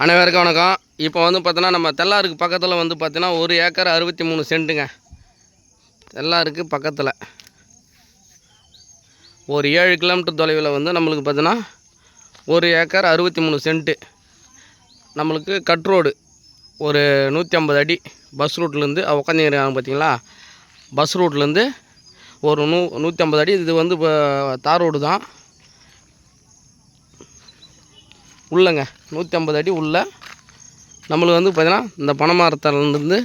அனைவருக்கும் வணக்கம். இப்போ வந்து பார்த்தோன்னா நம்ம தெல்லாருக்கு பக்கத்தில் வந்து பார்த்தீங்கன்னா 1 ஏக்கர் 63 சென்ட்டுங்க. தெல்லாருக்கு பக்கத்தில் ஒரு 7 கிலோமீட்டர் தொலைவில் வந்து நம்மளுக்கு பார்த்தீங்கன்னா 1 ஏக்கர் 63 சென்ட்டு. நம்மளுக்கு கட் ரோடு ஒரு 150 அடி பஸ் ரூட்லேருந்து உட்காந்துருக்காங்க பார்த்தீங்களா, பஸ் ரூட்லேருந்து ஒரு 150 அடி. இது வந்து இப்போ தார் ரோடு தான் உள்ளங்க, 150 அடி உள்ள நம்மளுக்கு வந்து பார்த்திங்கன்னா இந்த பனைமரத்துலேருந்து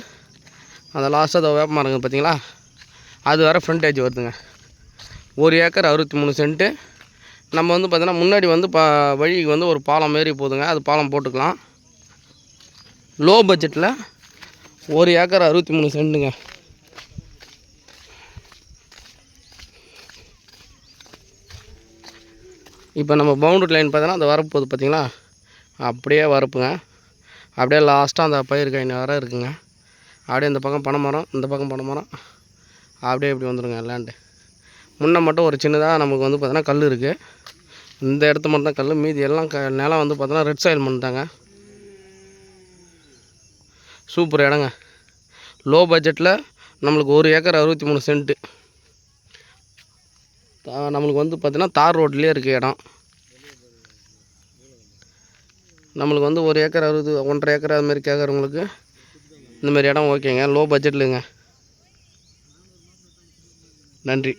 அந்த லாஸ்ட்டாக வேப்ப மரங்க பார்த்தீங்களா, அது வேறு ஃப்ரண்டேஜ் வருதுங்க. 1 ஏக்கர் 63 சென்ட்டு. நம்ம வந்து பார்த்திங்கன்னா முன்னாடி வந்து வழிக்கு வந்து ஒரு பாலம் மாரி போதுங்க, அது பாலம் போட்டுக்கலாம். லோ பட்ஜெட்டில் 1 ஏக்கர் 63 சென்ட்டுங்க. இப்போ நம்ம பவுண்டரி லைன் பார்த்தோன்னா அந்த வரப்பு போகுது பார்த்தீங்களா, அப்படியே வரப்புங்க. அப்படியே லாஸ்ட்டாக அந்த பயிர் காயின் வர இருக்குங்க. அப்படியே இந்த பக்கம் பனைமரம், இந்த பக்கம் பனைமரம், அப்படியே இப்படி வந்துடுங்க லேண்டு. முன்னே மட்டும் ஒரு சின்னதாக நமக்கு வந்து பார்த்தோன்னா கல் இருக்குது. இந்த இடத்து மட்டும் தான் கல், மீதி எல்லாம் நிலம் வந்து பார்த்தோன்னா ரெட் சாயில் பண்ணிட்டாங்க. சூப்பர் இடங்க. லோ பட்ஜெட்டில் நம்மளுக்கு 1 ஏக்கர் 63 சென்ட்டு. நம்மளுக்கு வந்து பார்த்திங்கன்னா தார் ரோட்லேயே இருக்குது இடம். நம்மளுக்கு வந்து 1 ஏக்கர் 60, 1.5 ஏக்கர் அதுமாரி கேட்குறவங்களுக்கு இந்தமாரி இடம் ஓகேங்க, லோ பட்ஜெட்லுங்க. நன்றி.